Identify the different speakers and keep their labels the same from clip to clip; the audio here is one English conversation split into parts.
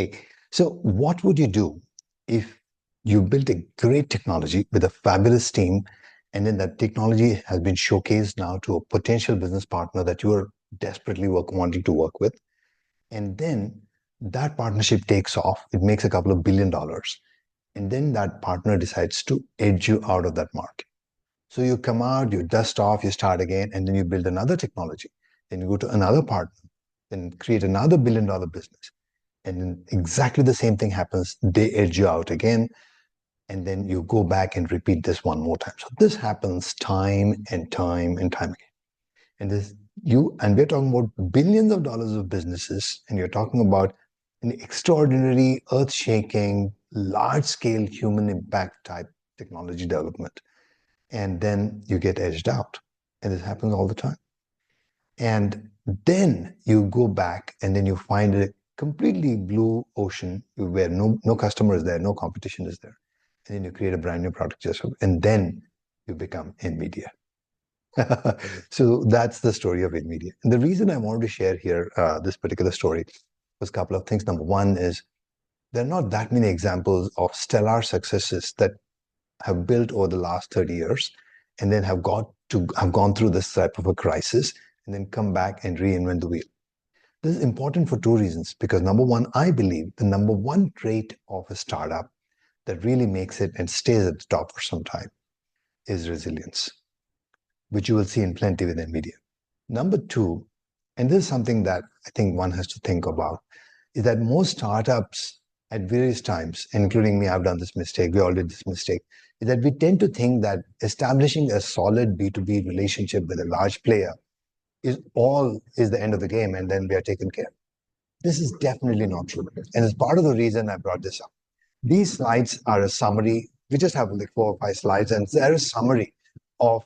Speaker 1: Hey, so what would you do if you built a great technology with a fabulous team, and then that technology has been showcased now to a potential business partner that you are desperately wanting to work with, and then that partnership takes off, it makes a couple of $1 billion, and then that partner decides to edge you out of that market. So you come out, you dust off, you start again, and then you build another technology. Then you go to another partner, then create another $1 billion business. And then exactly the same thing happens. They edge you out again, and then you go back and repeat this one more time. So this happens time and time and time again. And this and we're talking about billions of dollars of businesses, and you're talking about an extraordinary, earth-shaking, large-scale human impact type technology development. And then you get edged out. And this happens all the time. And then you go back and then you find a completely blue ocean where no customer is there, no competition is there. And then you create a brand new product yourself. And then you become Nvidia. So that's the story of Nvidia. And the reason I wanted to share here this particular story was a couple of things. Number one is there are not that many examples of stellar successes that have built over the last 30 years and then have gone through this type of a crisis and then come back and reinvent the wheel. This is important for two reasons. Because number one, I believe the number one trait of a startup that really makes it and stays at the top for some time is resilience, which you will see in plenty with Nvidia. Number two, and this is something that I think one has to think about, is that most startups at various times, including me, I've done this mistake, we all did this mistake, is that we tend to think that establishing a solid B2B relationship with a large player is the end of the game and then we are taken care of. This is definitely not true. And it's part of the reason I brought this up. These slides are a summary. We just have like 4 or 5 slides, and they're a summary of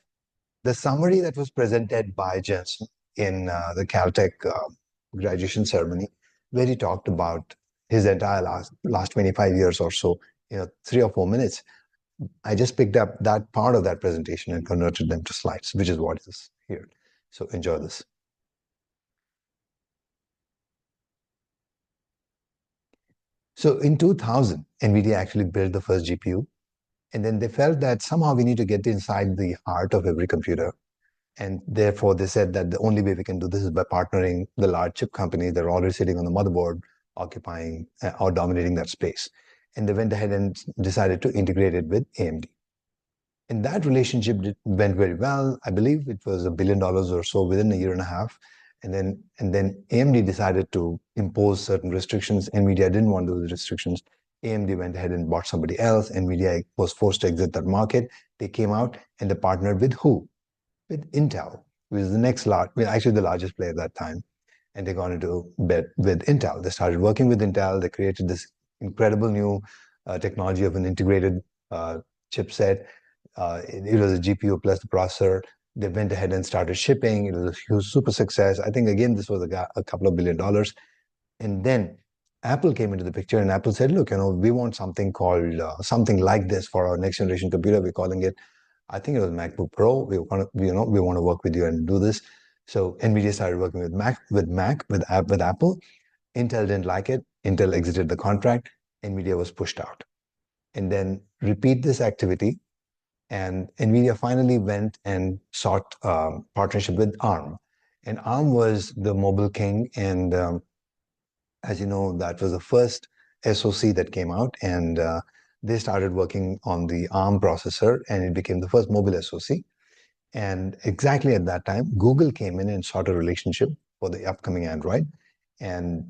Speaker 1: the summary that was presented by Jensen in the Caltech graduation ceremony, where he talked about his entire last 25 years or so, 3 or 4 minutes. I just picked up that part of that presentation and converted them to slides, which is what is here. So enjoy this. So in 2000, Nvidia actually built the first GPU. And then they felt that somehow we need to get inside the heart of every computer. And therefore, they said that the only way we can do this is by partnering the large chip companies that are already sitting on the motherboard, occupying or dominating that space. And they went ahead and decided to integrate it with AMD. And that relationship went very well. I believe it was $1 billion or so within a year and a half. And then AMD decided to impose certain restrictions. Nvidia didn't want those restrictions. AMD went ahead and bought somebody else. Nvidia was forced to exit that market. They came out and they partnered with who? With Intel, which is the next actually the largest player at that time. And they got into bed with Intel. They started working with Intel. They created this incredible new technology of an integrated chipset. It was a GPU plus the processor. They went ahead and started shipping. It was a huge super success. I think, again, this was a couple of $1 billion. And then Apple came into the picture, and Apple said, look, we want something called something like this for our next generation computer. We're calling it, I think it was MacBook Pro. We want to work with you and do this. So Nvidia started working with Apple. Intel didn't like it. Intel exited the contract. Nvidia was pushed out. And then repeat this activity. And Nvidia finally went and sought partnership with ARM. And ARM was the mobile king. And as you know, that was the first SoC that came out. And they started working on the ARM processor, and it became the first mobile SoC. And exactly at that time, Google came in and sought a relationship for the upcoming Android. And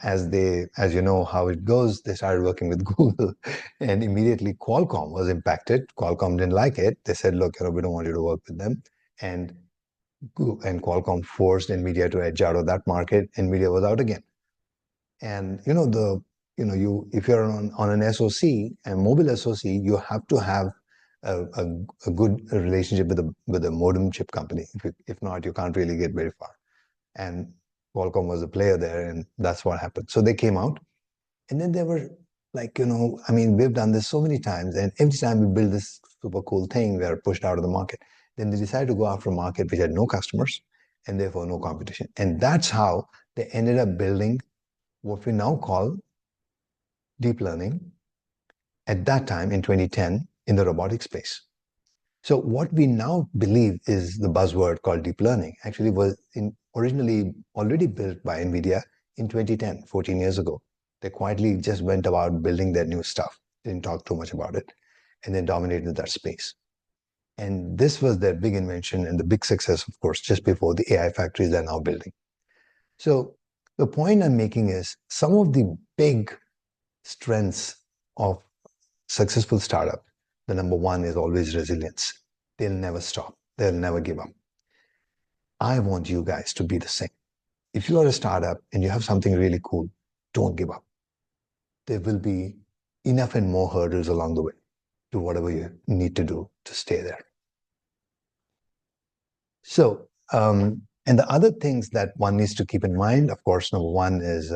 Speaker 1: as you know how it goes, they started working with Google, and immediately Qualcomm was impacted. Qualcomm didn't like it. They said, look, we don't want you to work with them. And Qualcomm forced Nvidia to edge out of that market. Nvidia was out again. And if you're on an SoC, a mobile SoC, you have to have a good relationship with a modem chip company. If not, you can't really get very far. And Qualcomm was a player there, and that's what happened. So they came out, and then they were like, we've done this so many times, and every time we build this super cool thing, we are pushed out of the market. Then they decided to go after a market which had no customers and therefore no competition. And that's how they ended up building what we now call deep learning at that time in 2010 in the robotic space. So what we now believe is the buzzword called deep learning actually was originally already built by Nvidia in 2010, 14 years ago. They quietly just went about building their new stuff, didn't talk too much about it, and then dominated that space. And this was their big invention and the big success, of course, just before the AI factories they're now building. So the point I'm making is some of the big strengths of successful startup, the number one is always resilience. They'll never stop. They'll never give up. I want you guys to be the same. If you are a startup and you have something really cool, don't give up. There will be enough and more hurdles along the way to whatever you need to do to stay there. So, and the other things that one needs to keep in mind, of course, number one is,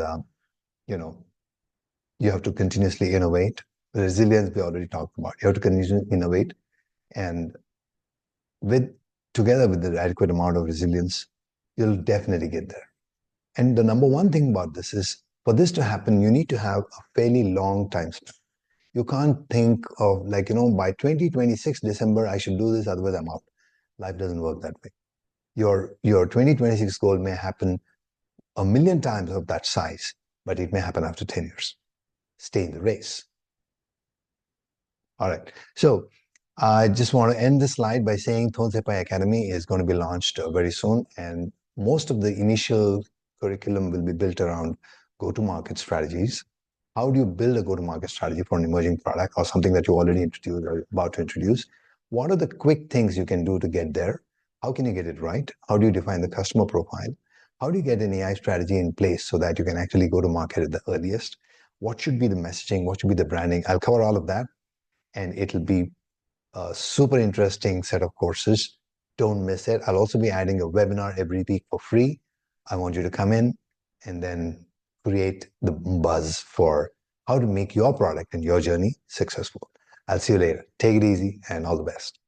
Speaker 1: you have to continuously innovate. The resilience we already talked about. You have to continuously innovate, and together with the adequate amount of resilience, you'll definitely get there. And the number one thing about this is, for this to happen, you need to have a fairly long time span. You can't think of by 2026 December, I should do this, otherwise I'm out. Life doesn't work that way. Your 2026 goal may happen a million times of that size, but it may happen after 10 years. Stay in the race. All right. So I just want to end this slide by saying Thonsepai Academy is going to be launched very soon, and most of the initial curriculum will be built around go-to-market strategies. How do you build a go-to-market strategy for an emerging product or something that you already introduced or about to introduce? What are the quick things you can do to get there? How can you get it right? How do you define the customer profile? How do you get an AI strategy in place so that you can actually go to market at the earliest? What should be the messaging? What should be the branding? I'll cover all of that, and it'll be a super interesting set of courses. Don't miss it. I'll also be adding a webinar every week for free. I want you to come in and then create the buzz for how to make your product and your journey successful. I'll see you later. Take it easy and all the best.